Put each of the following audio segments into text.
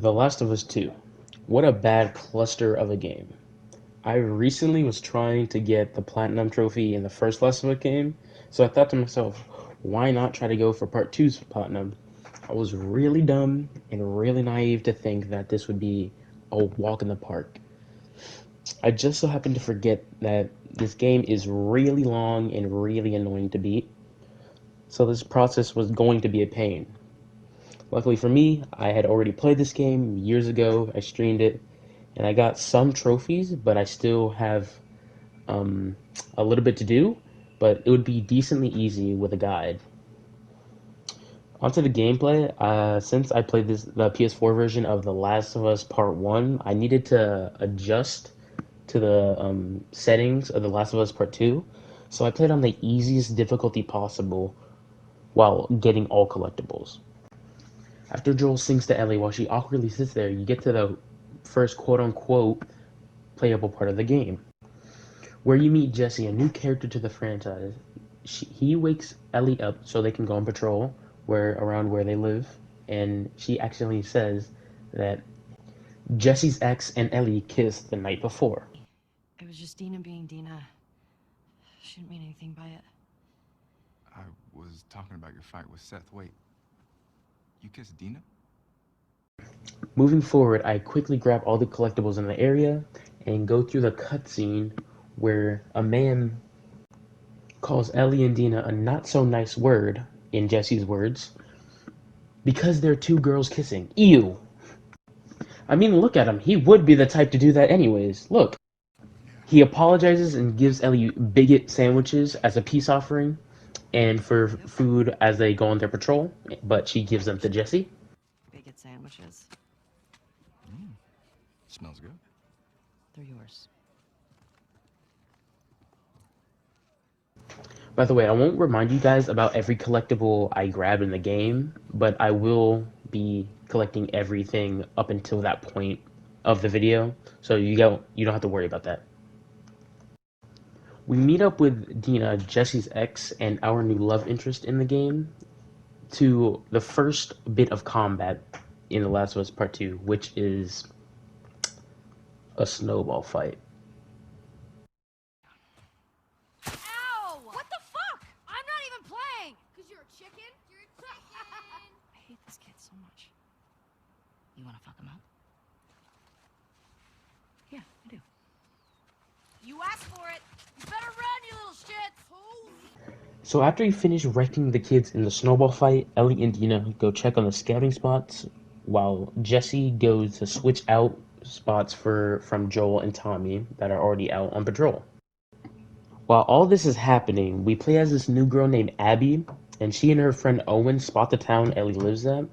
The Last of Us 2. What a bad cluster of a game. I recently was trying to get the Platinum Trophy in the first Last of Us game, so I thought to myself, why not try to go for Part Two's Platinum? I was really dumb and really naive to think that this would be a walk in the park. I just so happened to forget that this game is really long and really annoying to beat, so this process was going to be a pain. Luckily for me, I had already played this game years ago. I streamed it, and I got some trophies, but I still have um, a little bit to do. But it would be decently easy with a guide. Onto the gameplay. Since I played the PS4 version of The Last of Us Part One, I needed to adjust to the settings of The Last of Us Part Two. So I played on the easiest difficulty possible while getting all collectibles. After Joel sings to Ellie while she awkwardly sits there, you get to the first quote-unquote playable part of the game, where you meet Jesse, a new character to the franchise. He wakes Ellie up so they can go on patrol around where they live, and she accidentally says that Jesse's ex and Ellie kissed the night before. It was just Dina being Dina. Shouldn't mean anything by it. I was talking about your fight with Seth. Wait, you kissed Dina? Moving forward, I quickly grab all the collectibles in the area and go through the cutscene where a man calls Ellie and Dina a not so nice word, in Jesse's words, because they're two girls kissing. Ew! I mean, look at him. He would be the type to do that anyways. Look. He apologizes and gives Ellie bigot sandwiches as a peace offering and for food as they go on their patrol, but she gives them to Jesse. Bigot sandwiches. Smells good. They're yours. By the way, I won't remind you guys about every collectible I grab in the game, but I will be collecting everything up until that point of the video, so you don't have to worry about that. We meet up with Dina, Jesse's ex, and our new love interest in the game, to the first bit of combat in The Last of Us Part 2, which is a snowball fight. Ow! What the fuck? I'm not even playing! Because you're a chicken? You're a chicken! I hate this kid so much. You want to fuck him up? Yeah, I do. You asked for it! You better run, you little shits! So after you finish wrecking the kids in the snowball fight, Ellie and Dina go check on the scouting spots, while Jesse goes to switch out spots from Joel and Tommy that are already out on patrol. While all this is happening, we play as this new girl named Abby, and she and her friend Owen spot the town Ellie lives at.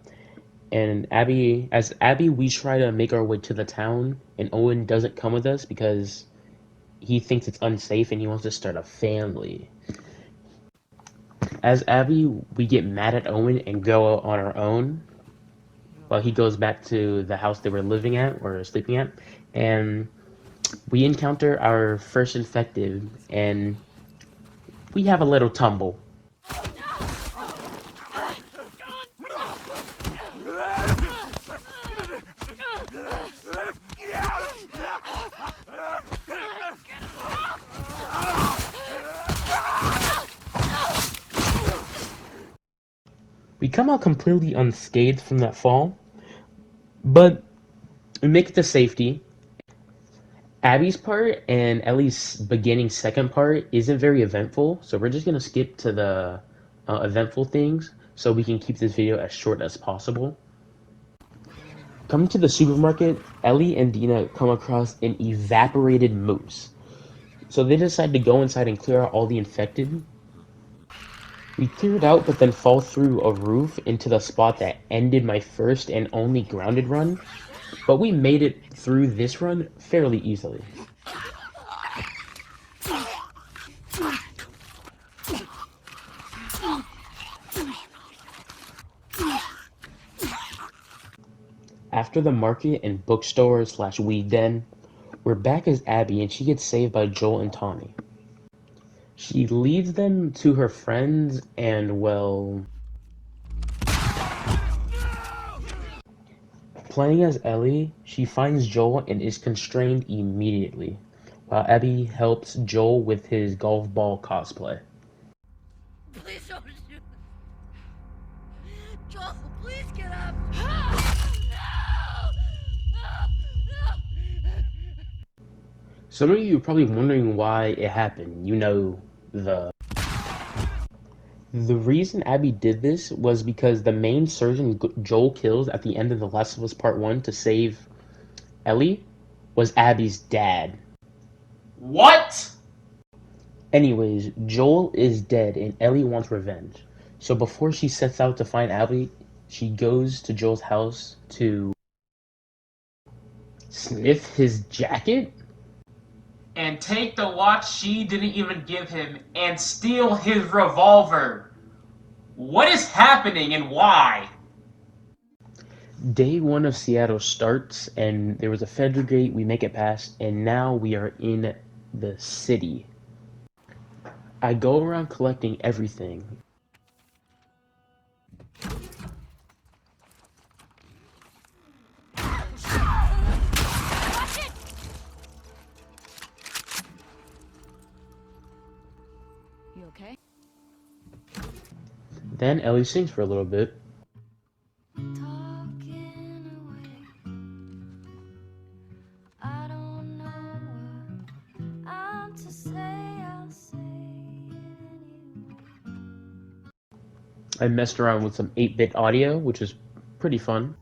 And as Abby, we try to make our way to the town, and Owen doesn't come with us because he thinks it's unsafe and he wants to start a family. As Abby, we get mad at Owen and go out on our own while he goes back to the house they were living at or sleeping at, and we encounter our first infected and we have a little tumble. We come out completely unscathed from that fall, but we make it to safety. Abby's part and Ellie's beginning second part isn't very eventful, so we're just going to skip to the eventful things so we can keep this video as short as possible. Coming to the supermarket, Ellie and Dina come across an evaporated moose. So they decide to go inside and clear out all the infected. We clear it out, but then fall through a roof into the spot that ended my first and only grounded run. But we made it through this run fairly easily. After the market and bookstore / weed den, we're back as Abby and she gets saved by Joel and Tommy. She leads them to her friends and, well, Playing as Ellie, she finds Joel and is constrained immediately, while Abby helps Joel with his golf ball cosplay. Please don't shoot. Joel, please get up. Some of you are probably wondering why it happened. You know, the reason Abby did this was because the main surgeon Joel kills at the end of The Last of Us Part 1 to save Ellie was Abby's dad. What? Anyways, Joel is dead and Ellie wants revenge. So before she sets out to find Abby, she goes to Joel's house to sniff his jacket and take the watch she didn't even give him and steal his revolver. What is happening and why? Day 1 of Seattle starts and there was a federal gate, we make it past, and now we are in the city. I go around collecting everything. You okay? Then Ellie sings for a little bit. Talking away. I don't know what I'm to say. I'll say it anyway. I messed around with some 8-bit audio, which is pretty fun.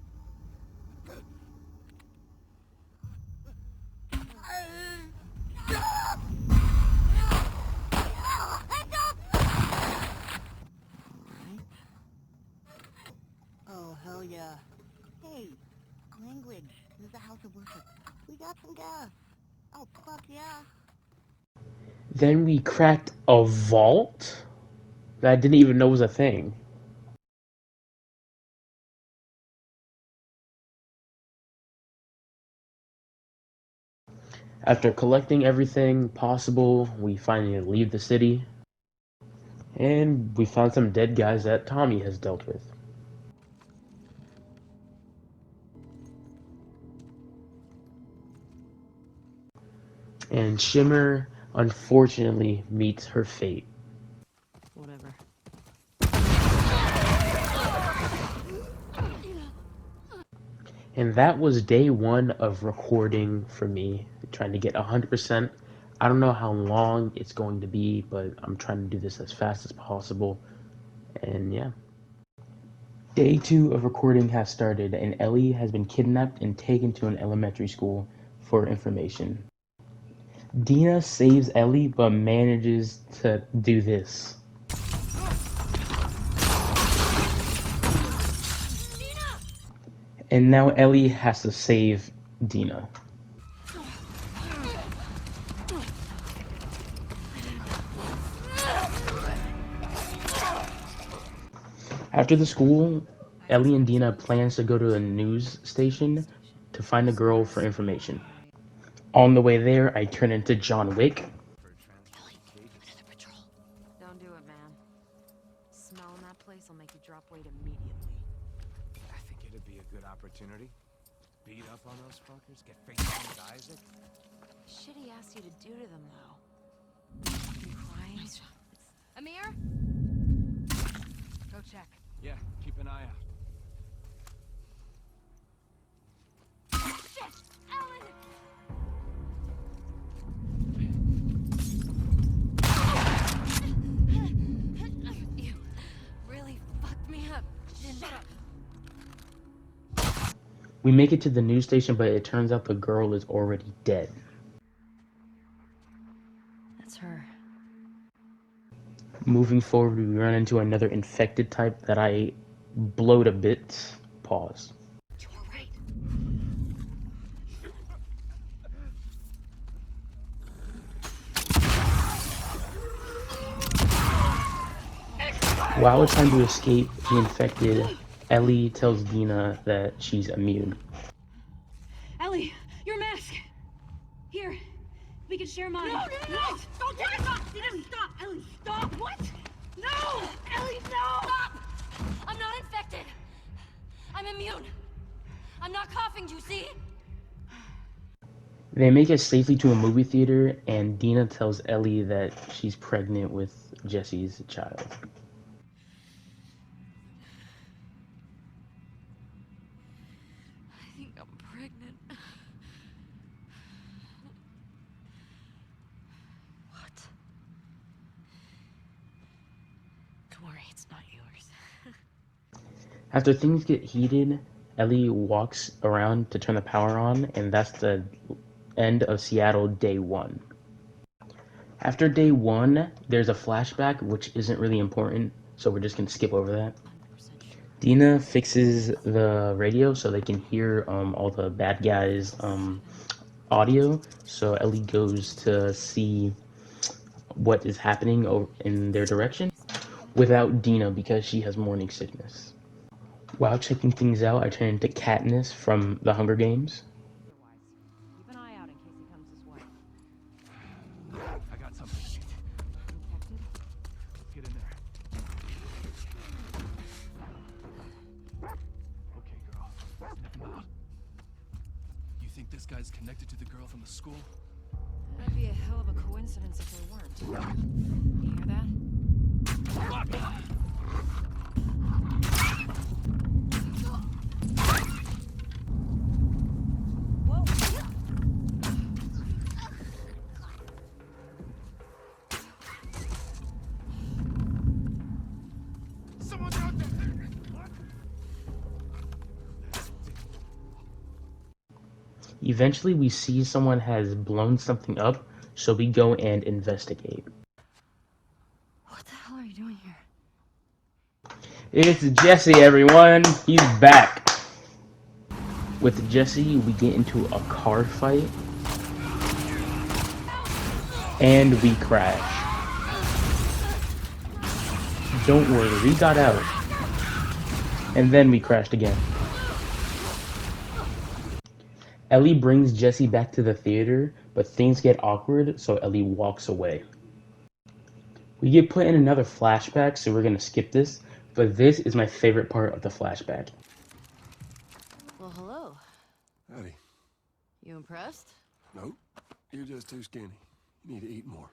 Oh, hell yeah. Hey, language. This is a house of worship. We got some gas. Oh, fuck yeah. Then we cracked a vault that I didn't even know was a thing. After collecting everything possible, we finally leave the city. And we found some dead guys that Tommy has dealt with. And Shimmer, unfortunately, meets her fate. Whatever. And that was day 1 of recording for me, trying to get 100%. I don't know how long it's going to be, but I'm trying to do this as fast as possible. And yeah. Day 2 of recording has started, and Ellie has been kidnapped and taken to an elementary school for information. Dina saves Ellie, but manages to do this. And now Ellie has to save Dina. After the school, Ellie and Dina plans to go to a news station to find a girl for information. On the way there, I turn into John Wick. Another patrol. Don't do it, man. Smelling that place will make you drop weight immediately. I think it'd be a good opportunity. Beat up on those fuckers, get face on with Isaac. Shit he asked you to do to them, though. You crying? Nice job. Amir? Go check. Yeah, keep an eye out. Shit! Ellen! You really fucked me up, didn't you? We make it to the news station, but it turns out the girl is already dead. That's her. Moving forward, we run into another infected type that I blowed a bit. Pause. You were right. While we're trying to escape the infected, Ellie tells Dina that she's immune. Ellie, your mask. Here, we can share mine. No! Don't take it! Stop! Stop! Ellie, stop! What? No! Ellie, no! Stop! I'm not infected. I'm immune. I'm not coughing, you see? They make it safely to a movie theater, and Dina tells Ellie that she's pregnant with Jesse's child. I think I'm pregnant. What? Don't worry, it's not yours. After things get heated, Ellie walks around to turn the power on, and that's the end of Seattle Day 1. After Day 1, there's a flashback, which isn't really important, so we're just going to skip over that. 100% sure. Dina fixes the radio so they can hear all the bad guys' audio, so Ellie goes to see what is happening in their direction without Dina because she has morning sickness. While checking things out, I turn into Katniss from The Hunger Games. Keep an eye out in case he comes this way. I got something. Let's get in there. Okay, girl. Snip him out. You think this guy's connected to the girl from the school? That'd be a hell of a coincidence if they weren't. You hear that? Someone's out there! Eventually, we see someone has blown something up, so we go and investigate. What the hell are you doing here? It's Jesse, everyone! He's back! With Jesse, we get into a car fight, and we crash. Don't worry, we got out. And then we crashed again. Ellie brings Jesse back to the theater, but things get awkward, so Ellie walks away. We get put in another flashback, so we're gonna skip this, but this is my favorite part of the flashback. Well, hello. Howdy. You impressed? Nope. You're just too skinny. You need to eat more.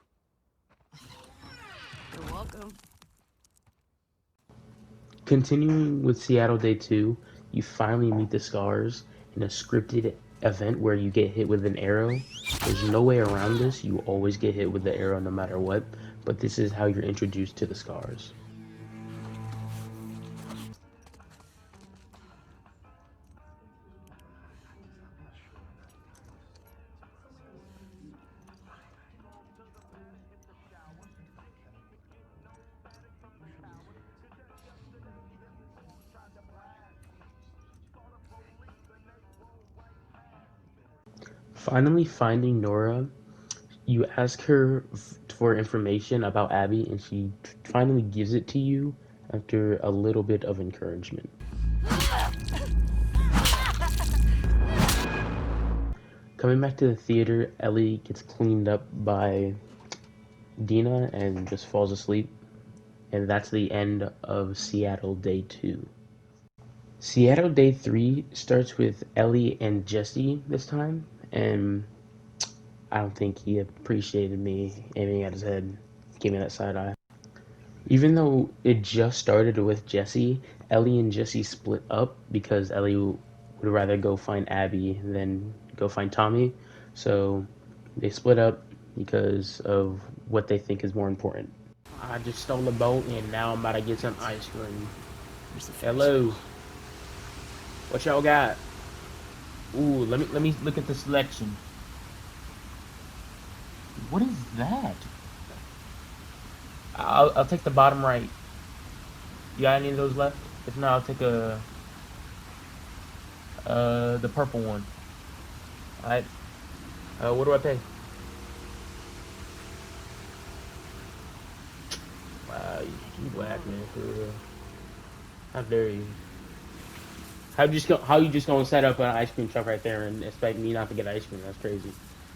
You're welcome. Continuing with Seattle Day 2, you finally meet the Scars in a scripted event where you get hit with an arrow. There's no way around this, you always get hit with the arrow no matter what, but this is how you're introduced to the Scars. Finally finding Nora, you ask her for information about Abby, and she finally gives it to you after a little bit of encouragement. Coming back to the theater, Ellie gets cleaned up by Dina and just falls asleep. And that's the end of Seattle Day 2. Seattle Day 3 starts with Ellie and Jesse this time. And I don't think he appreciated me aiming at his head, gave me that side eye. Even though it just started with Jesse, Ellie and Jesse split up because Ellie would rather go find Abby than go find Tommy. So they split up because of what they think is more important. I just stole a boat and now I'm about to get some ice cream. Hello. What y'all got? Ooh, let me look at the selection. What is that? I'll take the bottom right. You got any of those left? If not, I'll take the purple one. Alright. What do I pay? Wow, you black man for real. How dare you? How you just gonna set up an ice cream truck right there and expect me not to get ice cream? That's crazy.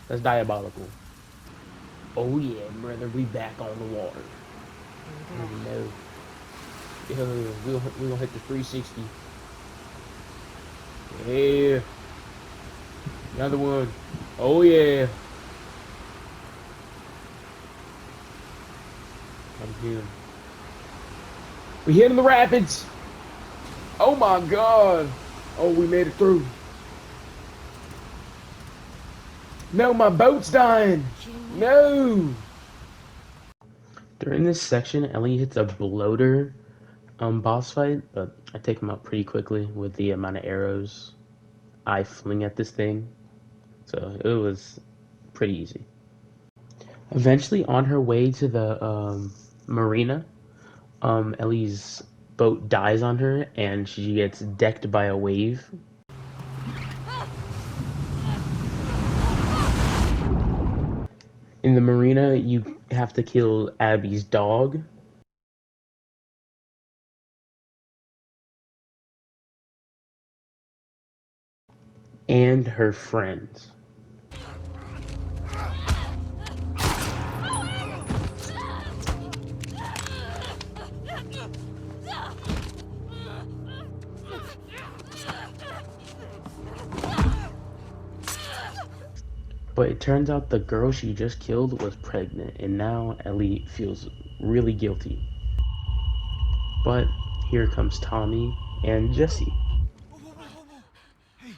That's diabolical. Oh yeah, brother, we back on the water. Oh no. Yo, we'll hit the 360. Yeah. Another one. Oh yeah. I'm here. We hit in the rapids. Oh my god. Oh, we made it through. No, my boat's dying. No. During this section, Ellie hits a bloater boss fight, but I take him out pretty quickly with the amount of arrows I fling at this thing. So it was pretty easy. Eventually, on her way to the marina, Ellie's boat dies on her and she gets decked by a wave. In the marina, you have to kill Abby's dog. And her friends. But it turns out the girl she just killed was pregnant, and now Ellie feels really guilty. But here comes Tommy and Jesse. Hey.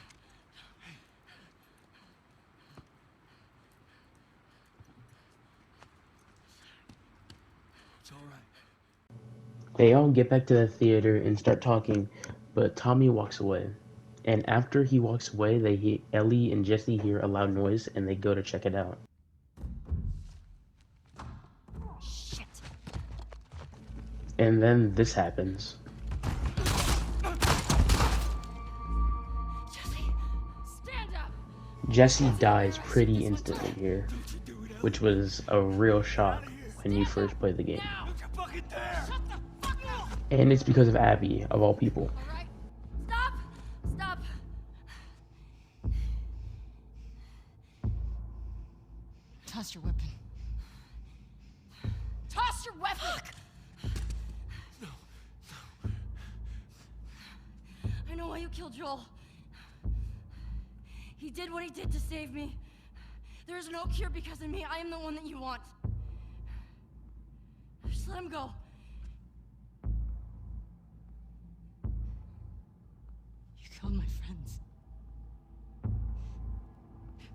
It's all right. They all get back to the theater and start talking, but Tommy walks away. And after he walks away, Ellie and Jesse hear a loud noise and they go to check it out. Shit. And then this happens. Jesse, stand up. Jesse dies pretty instantly here, which was a real shock when you first played the game. Don't you fucking dare! Shut the fuck up. And it's because of Abby, of all people. All right. Stop. Stop. Toss your weapon. Toss your weapon. I know why you killed Joel. He did what he did to save me. There is no cure because of me. I am the one that you want. Just let him go. You killed my friends.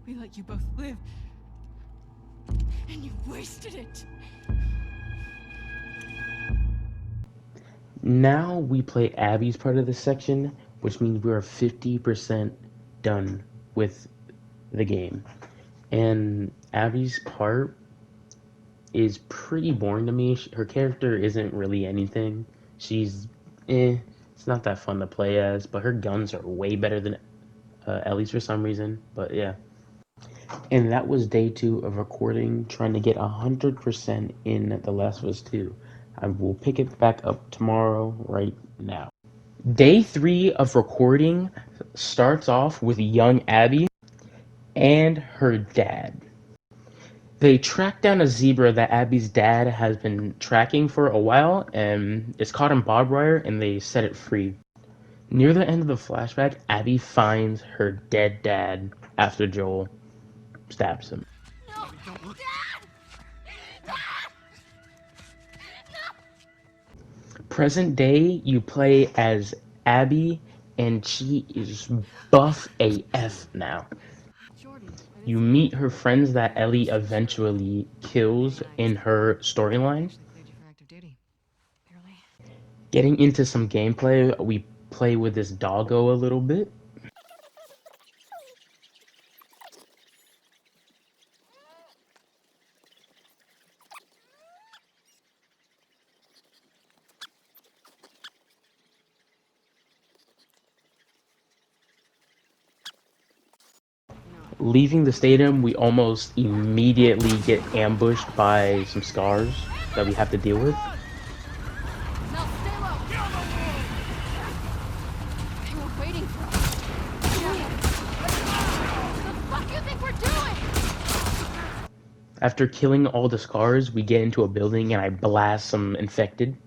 We let you both live. And you wasted it. Now we play Abby's part of this section, which means we're 50% done with the game. And Abby's part is pretty boring to me. Her character isn't really anything. She's it's not that fun to play as, but her guns are way better than Ellie's for some reason. But yeah. And that was day 2 of recording, trying to get 100% in The Last of Us 2. I will pick it back up tomorrow, right now. Day 3 of recording starts off with young Abby and her dad. They track down a zebra that Abby's dad has been tracking for a while, and it's caught in barbed wire, and they set it free. Near the end of the flashback, Abby finds her dead dad after Joel stabs him. No. Dad! Dad! No! Present day, you play as Abby, and she is buff AF now. Jordan. You meet her friends that Ellie eventually kills in her storyline. Cleared you for active duty. Barely. Getting into some gameplay, we play with this doggo a little bit. Leaving the stadium, we almost immediately get ambushed by some scars that we have to deal with. Now stay low. They were waiting for us. What the fuck you think we're doing? After killing all the scars, we get into a building and I blast some infected.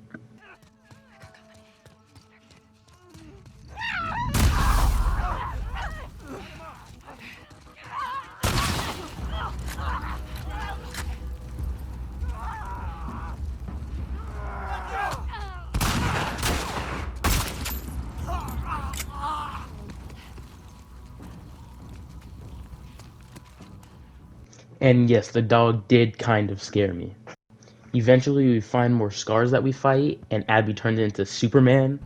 And yes, the dog did kind of scare me. Eventually, we find more scars that we fight, and Abby turned into Superman.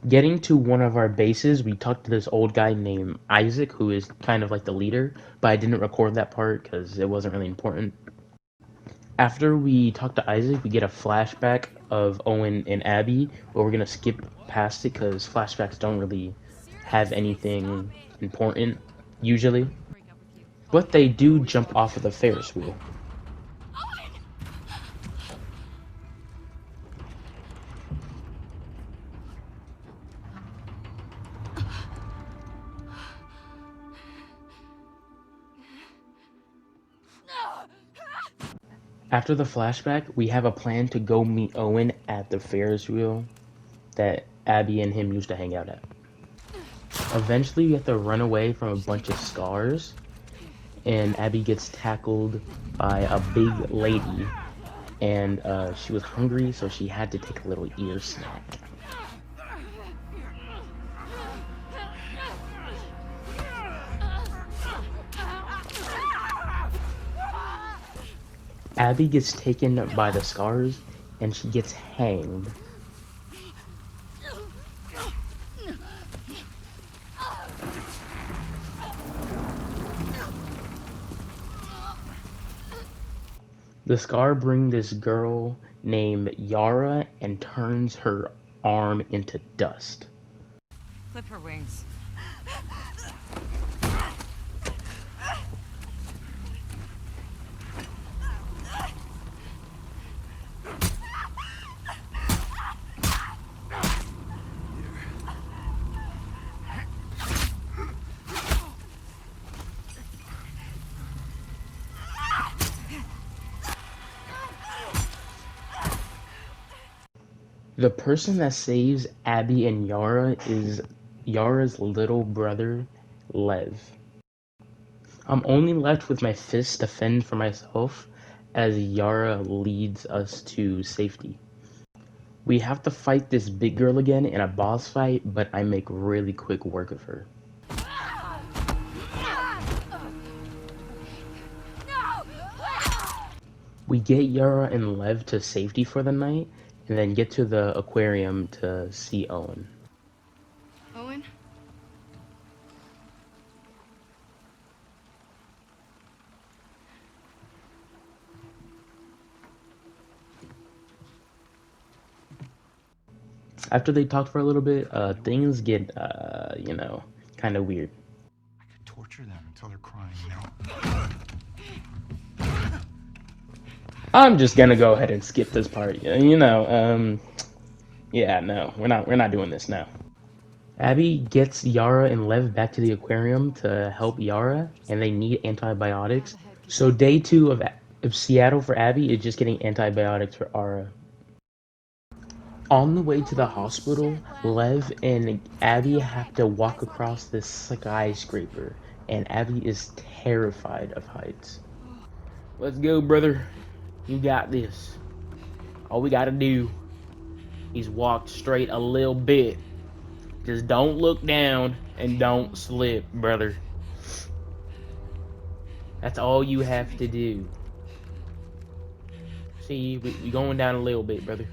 Getting to one of our bases, we talked to this old guy named Isaac, who is kind of like the leader, but I didn't record that part because it wasn't really important. After we talk to Isaac, we get a flashback of Owen and Abby, but we're gonna skip past it because flashbacks don't really have anything important usually. But they do jump off of the Ferris wheel. After the flashback, we have a plan to go meet Owen at the Ferris wheel that Abby and him used to hang out at. Eventually, we have to run away from a bunch of scars, and Abby gets tackled by a big lady, and she was hungry, so she had to take a little ear snack. Abby gets taken by the scars, and she gets hanged. The scar brings this girl named Yara and turns her arm into dust. Clip her wings. The person that saves Abby and Yara is Yara's little brother, Lev. I'm only left with my fists to fend for myself as Yara leads us to safety. We have to fight this big girl again in a boss fight, but I make really quick work of her. We get Yara and Lev to safety for the night, and then get to the aquarium to see Owen. Owen? After they talked for a little bit, things get, kind of weird. I could torture them until they're crying, you know? I'm just gonna go ahead and skip this part. Yeah, no, we're not doing this now. Abby gets Yara and Lev back to the aquarium to help Yara, and they need antibiotics. So day 2 of Seattle for Abby is just getting antibiotics for Ara. On the way to the hospital, Lev and Abby have to walk across this skyscraper, and Abby is terrified of heights. Let's go, brother. You got this. All we gotta do is walk straight a little bit. Just don't look down and don't slip, brother. That's all you have to do. See, we going down a little bit, brother.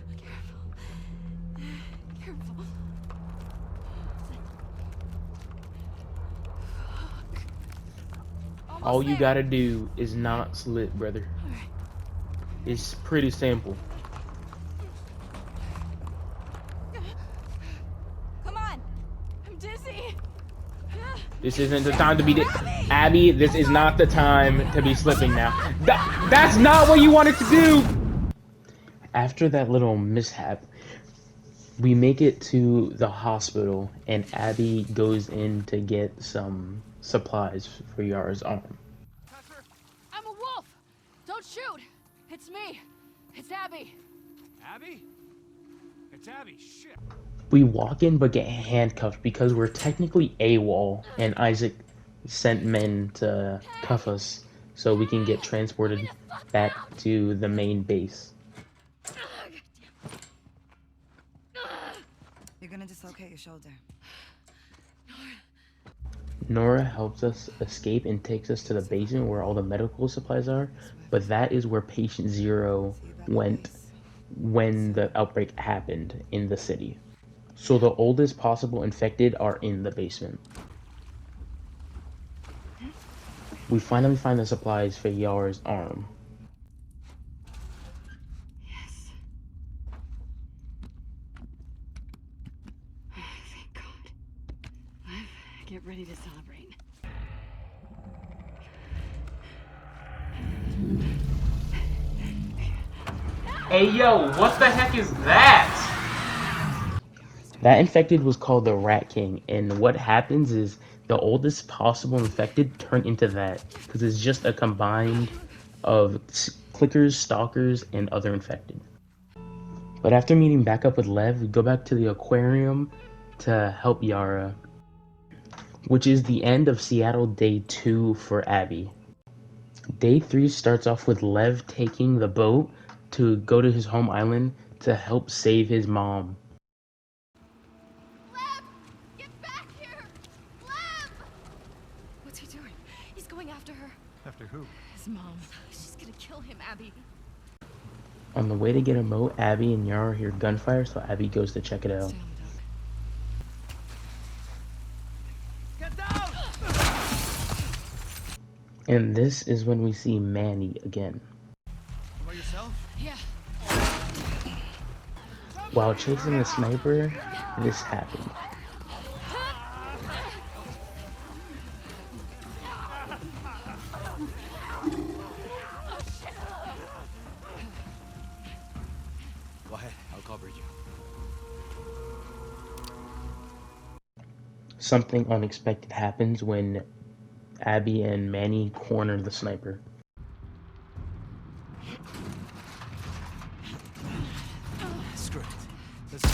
Careful. All you gotta do is not slip, brother. It's pretty simple. Come on. I'm dizzy. This isn't the time to be Abby, this is not the time to be slipping now. That's not what you wanted to do! After that little mishap, we make it to the hospital, and Abby goes in to get some supplies for Yara's arm. Tucker, I'm a wolf. Don't shoot. It's me. It's Abby. Abby? It's Abby. Shit. We walk in but get handcuffed because we're technically AWOL, and Isaac sent men to cuff us so we can get transported back to the main base. You're gonna dislocate your shoulder. Nora helps us escape and takes us to the basement where all the medical supplies are, but that is where patient zero went when the outbreak happened in the city. So the oldest possible infected are in the basement. We finally find the supplies for Yara's arm. Yes. Thank God. Get ready to celebrate. Hey yo, what the heck is that? That infected was called the Rat King, and what happens is the oldest possible infected turn into that because it's just a combined of clickers, stalkers, and other infected. But after meeting back up with Lev, we go back to the aquarium to help Yara, which is the end of Seattle Day 2 for Abby. Day 3 starts off with Lev taking the boat to go to his home island to help save his mom. Leb! Get back here! Leb! What's he doing? He's going after her. After who? His mom. She's gonna kill him, Abby. On the way to get a boat, Abby and Yara hear gunfire, so Abby goes to check it out. Stay on the dock. And this is when we see Manny again. By yourself? Yeah. While chasing the sniper, this happened. Go ahead, I'll cover you. Something unexpected happens when Abby and Manny corner the sniper. Screw it. Let's go.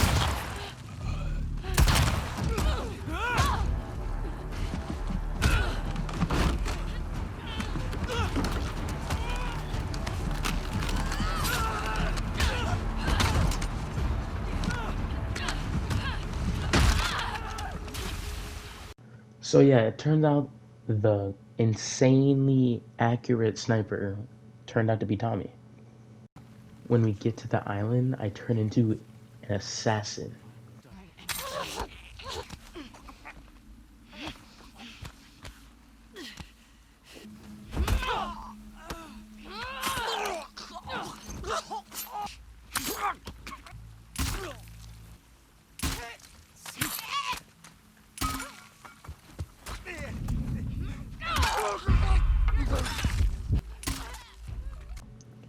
So yeah, it turned out the insanely accurate sniper turned out to be Tommy. When we get to the island, I turn into an assassin.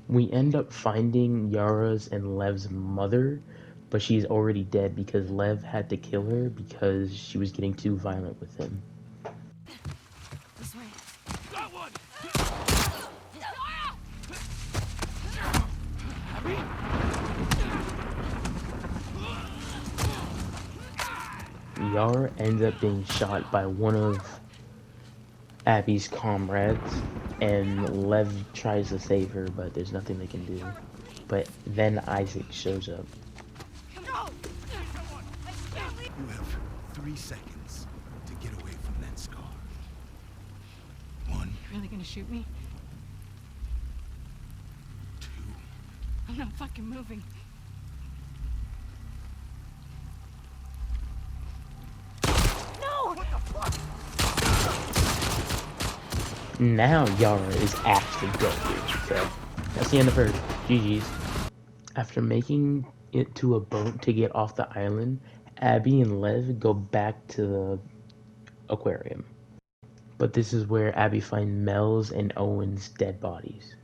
We end up finding Yara's and Lev's mother, but she's already dead because Lev had to kill her because she was getting too violent with him. This way. Got one! Yara ends up being shot by one of Abby's comrades, and Lev tries to save her, but there's nothing they can do. But then Isaac shows up. You have 3 seconds to get away from that scar. 1, Really gonna shoot me? 2. I'm not fucking moving. Now Yara is actually going. So that's the end of her. GG's. After making it to a boat to get off the island, Abby and Lev go back to the aquarium. But this is where Abby finds Mel's and Owen's dead bodies.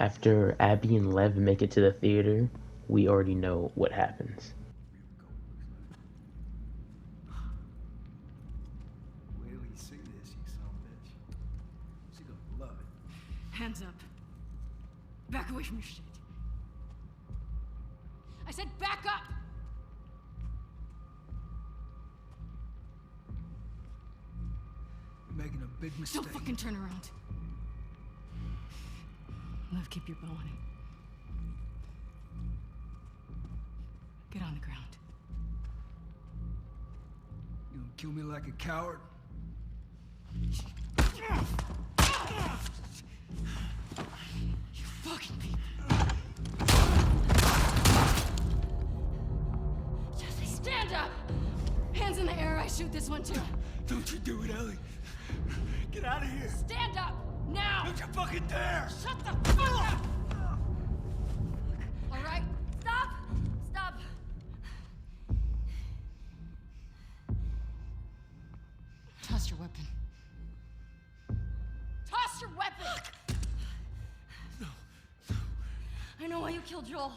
After Abby and Lev make it to the theater, we already know what happens. Wait till you see this, you son of a bitch. She gonna love it. Hands up. Back away from your shit. I said back up! You're making a big mistake. Don't fucking turn around. Liv, keep your bow on him. Get on the ground. You gonna kill me like a coward? You fucking people. Jesse, stand up! Hands in the air, I shoot this one too. Don't you do it, Ellie. Get out of here. Stand up! Now! Don't you fucking dare! Shut the fuck up! All right? Stop! Stop! Toss your weapon. Toss your weapon! I know why you killed Joel.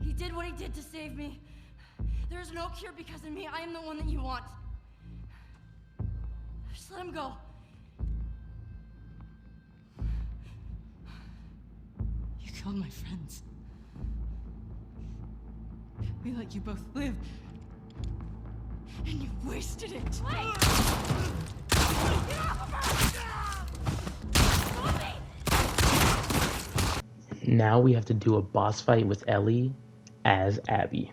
He did what he did to save me. There's no cure because of me. I am the one that you want. Just let him go. You killed my friends. We let you both live. And you wasted it. Wait! Get off of her! Now we have to do a boss fight with Ellie as Abby.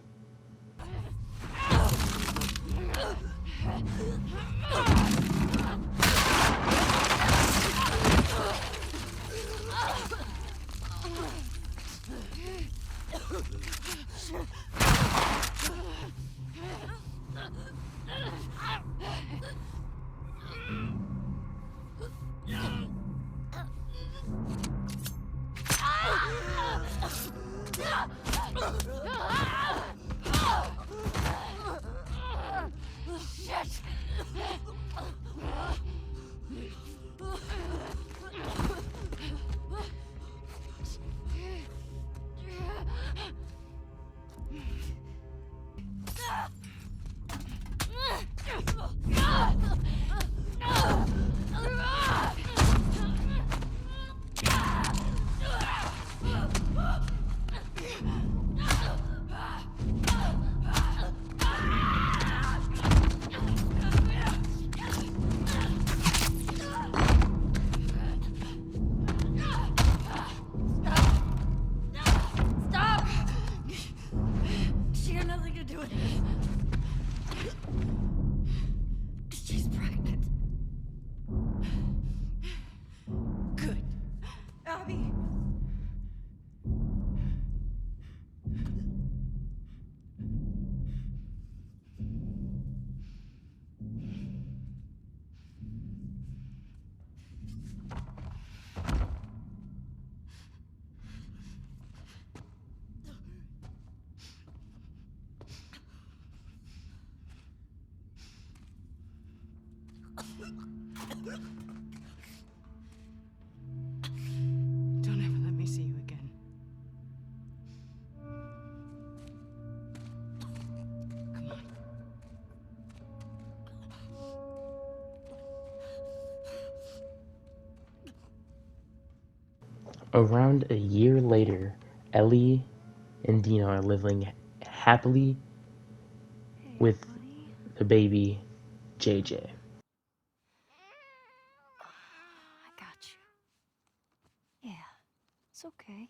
Stop! She had nothing to do with it. She's pregnant. Good. Abby. Don't ever let me see you again. Come on. Around a year later, Ellie and Dina are living happily with the baby, JJ. I got you. Yeah, it's okay.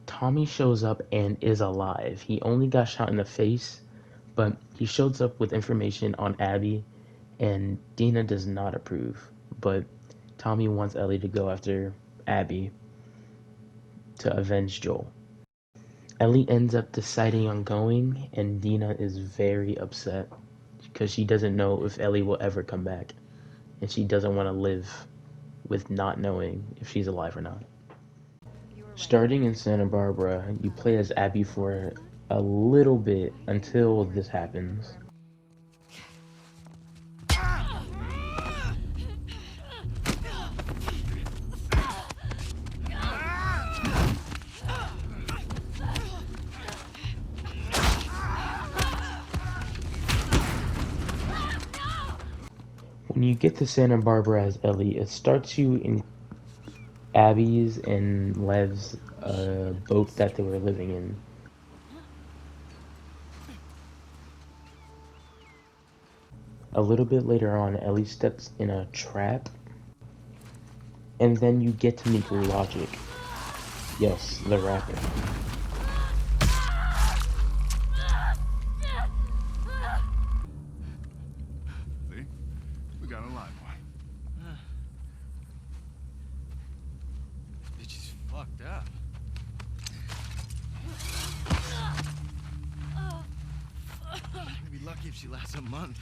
Tommy shows up and is alive. He only got shot in the face, but he shows up with information on Abby, and Dina does not approve. But Tommy wants Ellie to go after Abby to avenge Joel. Ellie ends up deciding on going, and Dina is very upset because she doesn't know if Ellie will ever come back, and she doesn't want to live with not knowing if she's alive or not. Starting in Santa Barbara, you play as Abby for a little bit until this happens. When you get to Santa Barbara as Ellie, it starts you in Abby's and Lev's boat that they were living in. A little bit later on, Ellie steps in a trap, and then you get to meet Logic. Yes, the rapper. See? We got a live one. Bitch is fucked up. We'd be lucky if she lasts a month.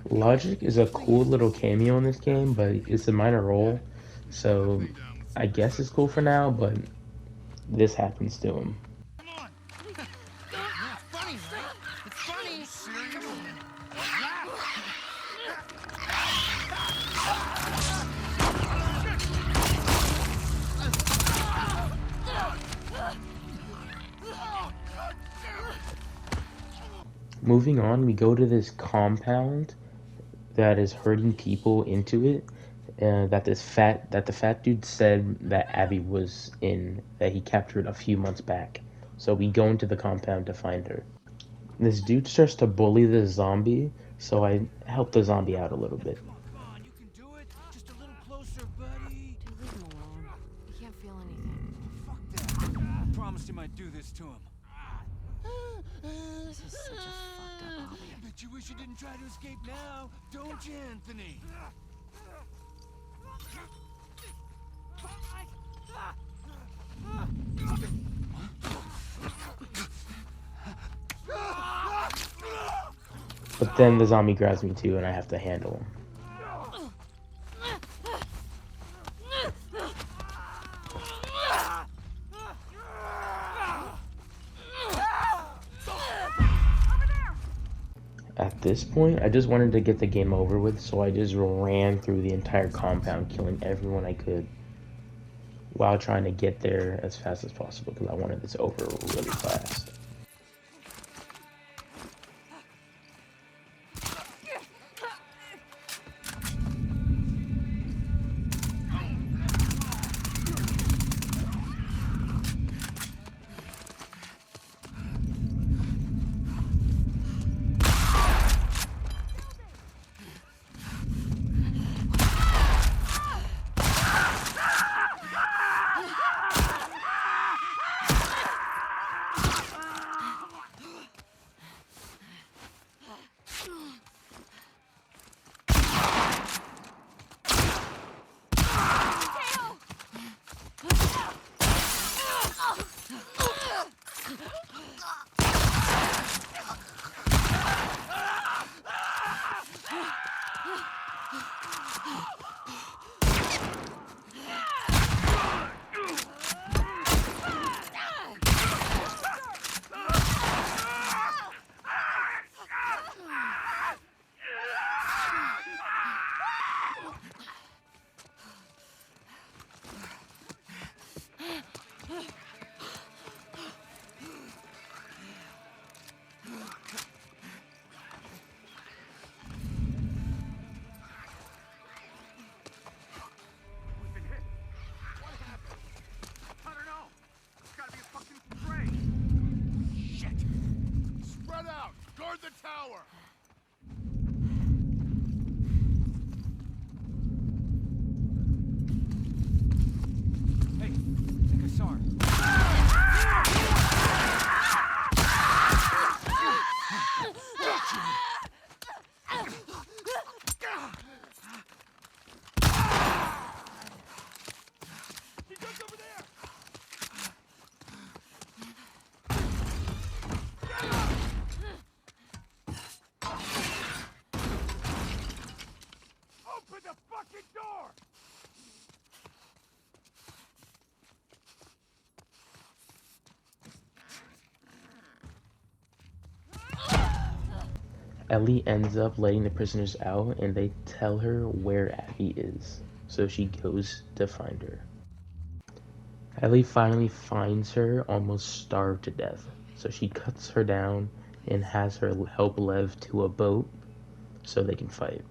Logic is a cool little cameo in this game, but it's a minor role, so I guess it's cool for now, but this happens to him. Come on! It's funny, right? It's funny! Serious? Moving on, we go to this compound that is herding people into it, that the fat dude said that Abby was in, that he captured a few months back. So we go into the compound to find her. This dude starts to bully the zombie, so I help the zombie out a little bit. Come on, you can do it. Just a little closer, buddy. Dude, leave him alone. He can't feel anything. Fuck that. I promised him I'd do this to him. This is such a fucked up hobby. Bet you wish you didn't try to escape now, don't you, Anthony? But then the zombie grabs me too, and I have to handle him. At this point, I just wanted to get the game over with, so I just ran through the entire compound, killing everyone I could, while trying to get there as fast as possible, because I wanted this over really fast. Guard the tower! Hey, I think I saw her. He's just over there! Open the fucking door! Ellie ends up letting the prisoners out, and they tell her where Abby is, so she goes to find her. Ellie finally finds her almost starved to death, so she cuts her down and has her help Lev to a boat so they can fight.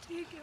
Take him.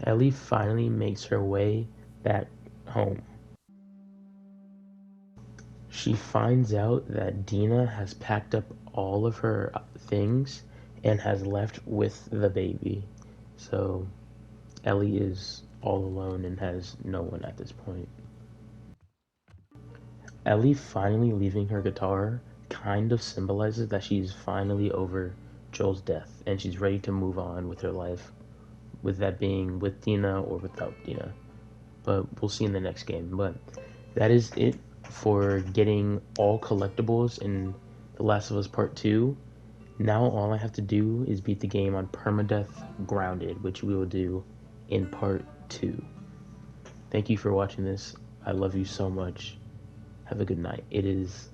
Ellie finally makes her way back home. She finds out that Dina has packed up all of her things and has left with the baby. So Ellie is all alone and has no one at this point. Ellie finally leaving her guitar kind of symbolizes that she's finally over Joel's death and she's ready to move on with her life, with that being with Dina or without Dina. But we'll see in the next game. But that is it for getting all collectibles in The Last of Us Part 2. Now all I have to do is beat the game on permadeath grounded, which we will do in Part 2. Thank you for watching this. I love you so much. Have a good night. It is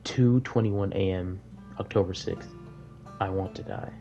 2:21 a.m. October 6th. I want to die.